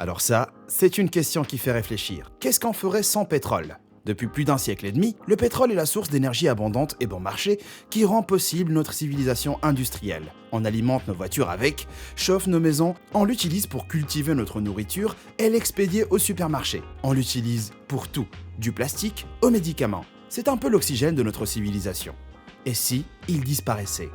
Alors ça, c'est une question qui fait réfléchir. Qu'est-ce qu'on ferait sans pétrole ? Depuis plus d'un siècle et demi, le pétrole est la source d'énergie abondante et bon marché qui rend possible notre civilisation industrielle. On alimente nos voitures avec, chauffe nos maisons, on l'utilise pour cultiver notre nourriture et l'expédier au supermarché. On l'utilise pour tout, du plastique aux médicaments. C'est un peu l'oxygène de notre civilisation. Et si il disparaissait ?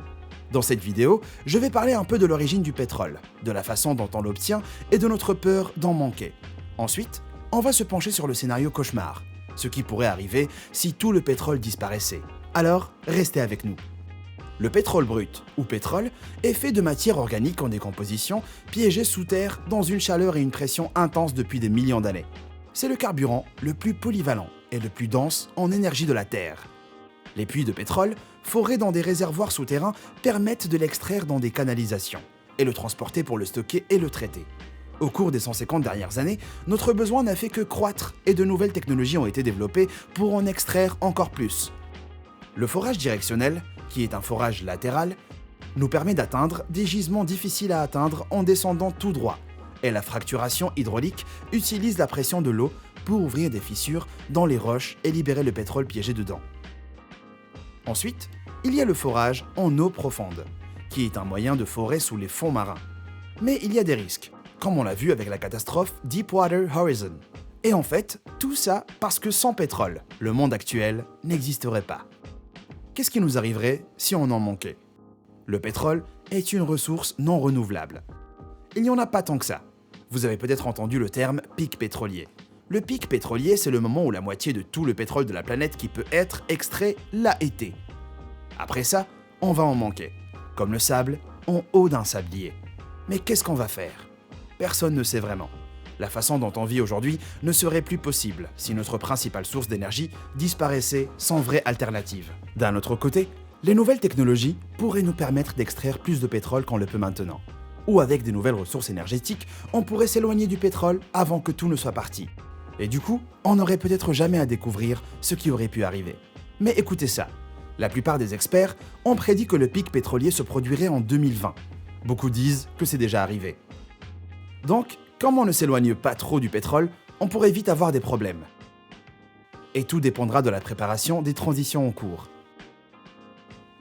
Dans cette vidéo, je vais parler un peu de l'origine du pétrole, de la façon dont on l'obtient et de notre peur d'en manquer. Ensuite, on va se pencher sur le scénario cauchemar, ce qui pourrait arriver si tout le pétrole disparaissait. Alors, restez avec nous. Le pétrole brut, ou pétrole, est fait de matière organique en décomposition, piégée sous terre dans une chaleur et une pression intenses depuis des millions d'années. C'est le carburant le plus polyvalent et le plus dense en énergie de la Terre. Les puits de pétrole, forés dans des réservoirs souterrains, permettent de l'extraire dans des canalisations et le transporter pour le stocker et le traiter. Au cours des 150 dernières années, notre besoin n'a fait que croître et de nouvelles technologies ont été développées pour en extraire encore plus. Le forage directionnel, qui est un forage latéral, nous permet d'atteindre des gisements difficiles à atteindre en descendant tout droit. Et la fracturation hydraulique utilise la pression de l'eau pour ouvrir des fissures dans les roches et libérer le pétrole piégé dedans. Ensuite, il y a le forage en eau profonde, qui est un moyen de forer sous les fonds marins. Mais il y a des risques, comme on l'a vu avec la catastrophe Deepwater Horizon. Et en fait, tout ça parce que sans pétrole, le monde actuel n'existerait pas. Qu'est-ce qui nous arriverait si on en manquait ? Le pétrole est une ressource non renouvelable. Il n'y en a pas tant que ça. Vous avez peut-être entendu le terme pic pétrolier. Le pic pétrolier, c'est le moment où la moitié de tout le pétrole de la planète qui peut être extrait l'a été. Après ça, on va en manquer, comme le sable en haut d'un sablier. Mais qu'est-ce qu'on va faire ? Personne ne sait vraiment. La façon dont on vit aujourd'hui ne serait plus possible si notre principale source d'énergie disparaissait sans vraie alternative. D'un autre côté, les nouvelles technologies pourraient nous permettre d'extraire plus de pétrole qu'on le peut maintenant. Ou avec des nouvelles ressources énergétiques, on pourrait s'éloigner du pétrole avant que tout ne soit parti. Et du coup, on n'aurait peut-être jamais à découvrir ce qui aurait pu arriver. Mais écoutez ça, la plupart des experts ont prédit que le pic pétrolier se produirait en 2020. Beaucoup disent que c'est déjà arrivé. Donc, comme on ne s'éloigne pas trop du pétrole, on pourrait vite avoir des problèmes. Et tout dépendra de la préparation des transitions en cours.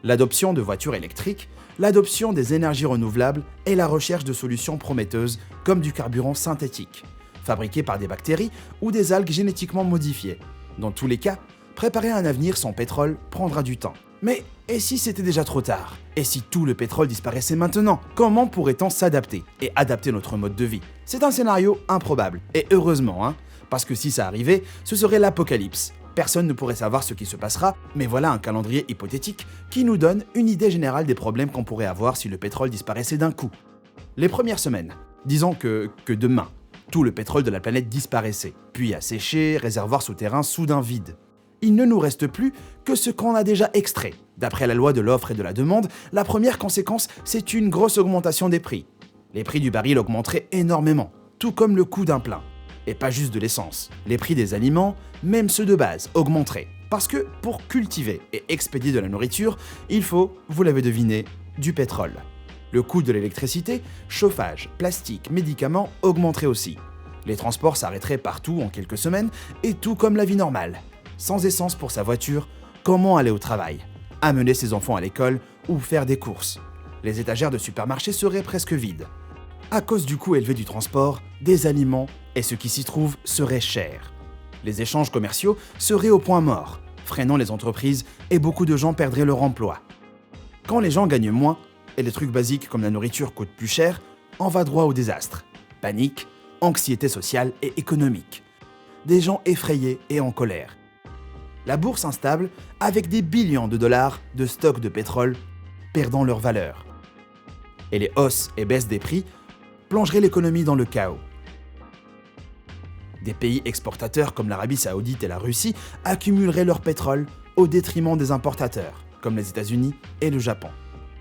L'adoption de voitures électriques, l'adoption des énergies renouvelables et la recherche de solutions prometteuses comme du carburant synthétique, fabriqué par des bactéries ou des algues génétiquement modifiées. Dans tous les cas, préparer un avenir sans pétrole prendra du temps. Mais et si c'était déjà trop tard ? Et si tout le pétrole disparaissait maintenant ? Comment pourrait-on s'adapter et adapter notre mode de vie ? C'est un scénario improbable, et heureusement, parce que si ça arrivait, ce serait l'apocalypse. Personne ne pourrait savoir ce qui se passera, mais voilà un calendrier hypothétique qui nous donne une idée générale des problèmes qu'on pourrait avoir si le pétrole disparaissait d'un coup. Les premières semaines, disons que demain, tout le pétrole de la planète disparaissait, puis asséché, réservoir souterrain soudain vide. Il ne nous reste plus que ce qu'on a déjà extrait. D'après la loi de l'offre et de la demande, la première conséquence, c'est une grosse augmentation des prix. Les prix du baril augmenteraient énormément, tout comme le coût d'un plein. Et pas juste de l'essence. Les prix des aliments, même ceux de base, augmenteraient. Parce que pour cultiver et expédier de la nourriture, il faut, vous l'avez deviné, du pétrole. Le coût de l'électricité, chauffage, plastique, médicaments augmenterait aussi. Les transports s'arrêteraient partout en quelques semaines, et tout comme la vie normale. Sans essence pour sa voiture, comment aller au travail ? Amener ses enfants à l'école ou faire des courses. Les étagères de supermarchés seraient presque vides. À cause du coût élevé du transport, des aliments et ce qui s'y trouve serait cher. Les échanges commerciaux seraient au point mort, freinant les entreprises et beaucoup de gens perdraient leur emploi. Quand les gens gagnent moins et les trucs basiques comme la nourriture coûtent plus cher, on va droit au désastre. Panique, anxiété sociale et économique. Des gens effrayés et en colère. La bourse instable avec des billions de dollars de stocks de pétrole perdant leur valeur. Et les hausses et baisses des prix plongeraient l'économie dans le chaos. Des pays exportateurs comme l'Arabie Saoudite et la Russie accumuleraient leur pétrole au détriment des importateurs, comme les États-Unis et le Japon.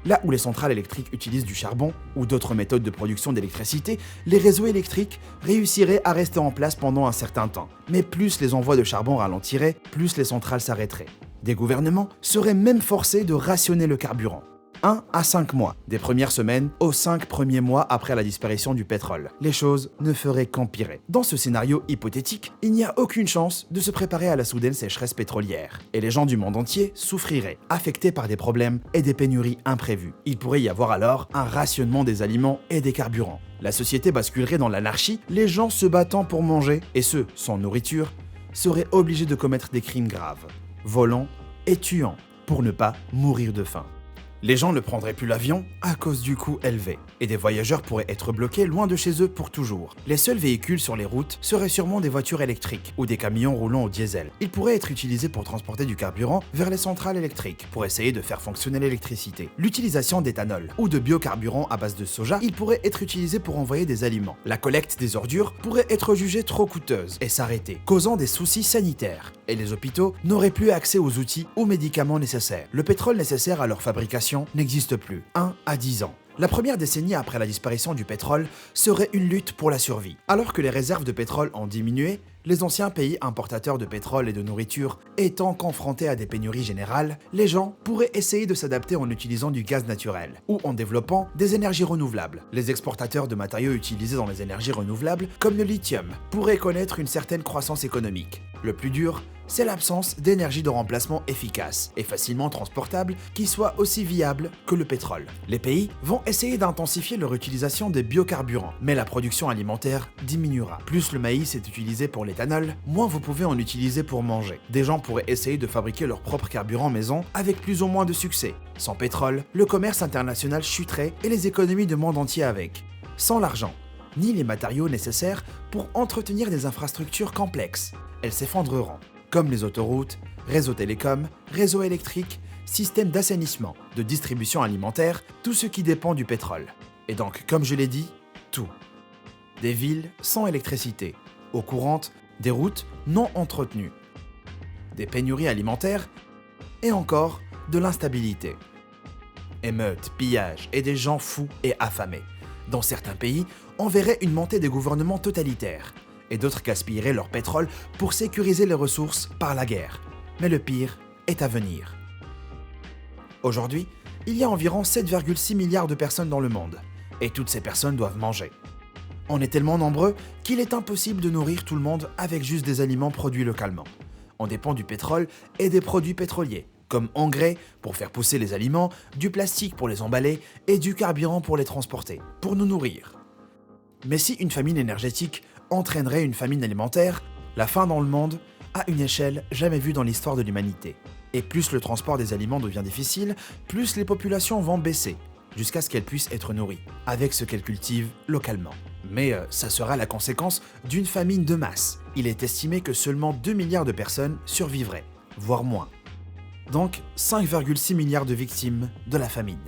Là où les centrales électriques utilisent du charbon ou d'autres méthodes de production d'électricité, les réseaux électriques réussiraient à rester en place pendant un certain temps. Mais plus les envois de charbon ralentiraient, plus les centrales s'arrêteraient. Des gouvernements seraient même forcés de rationner le carburant. 1 à 5 mois, des premières semaines aux 5 premiers mois après la disparition du pétrole. Les choses ne feraient qu'empirer. Dans ce scénario hypothétique, il n'y a aucune chance de se préparer à la soudaine sécheresse pétrolière. Et les gens du monde entier souffriraient, affectés par des problèmes et des pénuries imprévues. Il pourrait y avoir alors un rationnement des aliments et des carburants. La société basculerait dans l'anarchie, les gens se battant pour manger, et ceux sans nourriture, seraient obligés de commettre des crimes graves, volant et tuant, pour ne pas mourir de faim. Les gens ne prendraient plus l'avion à cause du coût élevé, et des voyageurs pourraient être bloqués loin de chez eux pour toujours. Les seuls véhicules sur les routes seraient sûrement des voitures électriques ou des camions roulant au diesel. Ils pourraient être utilisés pour transporter du carburant vers les centrales électriques, pour essayer de faire fonctionner l'électricité. L'utilisation d'éthanol ou de biocarburants à base de soja, il pourrait être utilisé pour envoyer des aliments. La collecte des ordures pourrait être jugée trop coûteuse et s'arrêter, causant des soucis sanitaires. Et les hôpitaux n'auraient plus accès aux outils ou médicaments nécessaires. Le pétrole nécessaire à leur fabrication n'existe plus. 1 à 10 ans. La première décennie après la disparition du pétrole serait une lutte pour la survie. Alors que les réserves de pétrole ont diminué, les anciens pays importateurs de pétrole et de nourriture étant confrontés à des pénuries générales, les gens pourraient essayer de s'adapter en utilisant du gaz naturel ou en développant des énergies renouvelables. Les exportateurs de matériaux utilisés dans les énergies renouvelables, comme le lithium, pourraient connaître une certaine croissance économique. Le plus dur, c'est l'absence d'énergie de remplacement efficace et facilement transportable qui soit aussi viable que le pétrole. Les pays vont essayer d'intensifier leur utilisation des biocarburants, mais la production alimentaire diminuera. Plus le maïs est utilisé pour l'éthanol, moins vous pouvez en utiliser pour manger. Des gens pourraient essayer de fabriquer leur propre carburant maison avec plus ou moins de succès. Sans pétrole, le commerce international chuterait et les économies du monde entier avec. Sans l'argent, ni les matériaux nécessaires pour entretenir des infrastructures complexes, elles s'effondreront. Comme les autoroutes, réseaux télécoms, réseaux électriques, systèmes d'assainissement, de distribution alimentaire, tout ce qui dépend du pétrole. Et donc, comme je l'ai dit, tout. Des villes sans électricité, eau courante, des routes non entretenues, des pénuries alimentaires et encore de l'instabilité. Émeutes, pillages et des gens fous et affamés. Dans certains pays, on verrait une montée des gouvernements totalitaires, et d'autres gaspilleraient leur pétrole pour sécuriser les ressources par la guerre. Mais le pire est à venir. Aujourd'hui, il y a environ 7,6 milliards de personnes dans le monde, et toutes ces personnes doivent manger. On est tellement nombreux qu'il est impossible de nourrir tout le monde avec juste des aliments produits localement. On dépend du pétrole et des produits pétroliers, comme engrais pour faire pousser les aliments, du plastique pour les emballer et du carburant pour les transporter, pour nous nourrir. Mais si une famine énergétique entraînerait une famine alimentaire, la faim dans le monde à une échelle jamais vue dans l'histoire de l'humanité. Et plus le transport des aliments devient difficile, plus les populations vont baisser, jusqu'à ce qu'elles puissent être nourries, avec ce qu'elles cultivent localement. Mais ça sera la conséquence d'une famine de masse. Il est estimé que seulement 2 milliards de personnes survivraient, voire moins. Donc 5,6 milliards de victimes de la famine.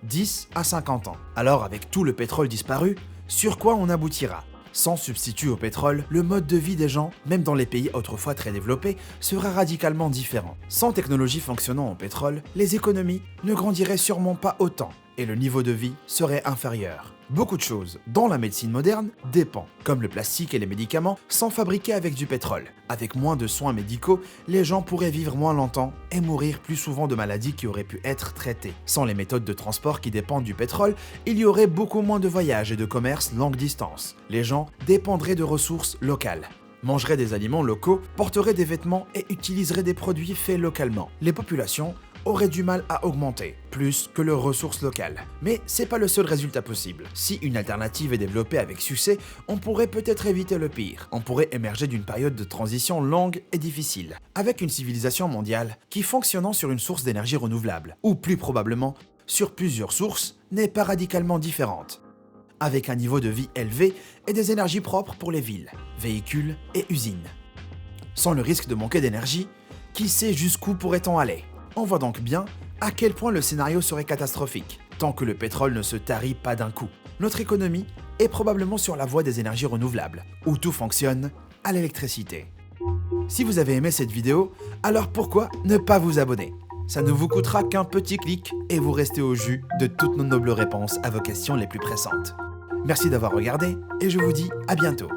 10 à 50 ans. Alors avec tout le pétrole disparu, sur quoi on aboutira ? Sans substitut au pétrole, le mode de vie des gens, même dans les pays autrefois très développés, sera radicalement différent. Sans technologie fonctionnant au pétrole, les économies ne grandiraient sûrement pas autant et le niveau de vie serait inférieur. Beaucoup de choses, dont la médecine moderne, dépendent, comme le plastique et les médicaments, sont fabriqués avec du pétrole. Avec moins de soins médicaux, les gens pourraient vivre moins longtemps et mourir plus souvent de maladies qui auraient pu être traitées. Sans les méthodes de transport qui dépendent du pétrole, il y aurait beaucoup moins de voyages et de commerce longue distance. Les gens dépendraient de ressources locales, mangeraient des aliments locaux, porteraient des vêtements et utiliseraient des produits faits localement. Les populations aurait du mal à augmenter, plus que leurs ressources locales. Mais c'est pas le seul résultat possible. Si une alternative est développée avec succès, on pourrait peut-être éviter le pire. On pourrait émerger d'une période de transition longue et difficile, avec une civilisation mondiale qui fonctionnant sur une source d'énergie renouvelable, ou plus probablement sur plusieurs sources, n'est pas radicalement différente, avec un niveau de vie élevé et des énergies propres pour les villes, véhicules et usines. Sans le risque de manquer d'énergie, qui sait jusqu'où pourrait-on aller ? On voit donc bien à quel point le scénario serait catastrophique, tant que le pétrole ne se tarit pas d'un coup. Notre économie est probablement sur la voie des énergies renouvelables, où tout fonctionne à l'électricité. Si vous avez aimé cette vidéo, alors pourquoi ne pas vous abonner ? Ça ne vous coûtera qu'un petit clic et vous restez au jus de toutes nos nobles réponses à vos questions les plus pressantes. Merci d'avoir regardé et je vous dis à bientôt.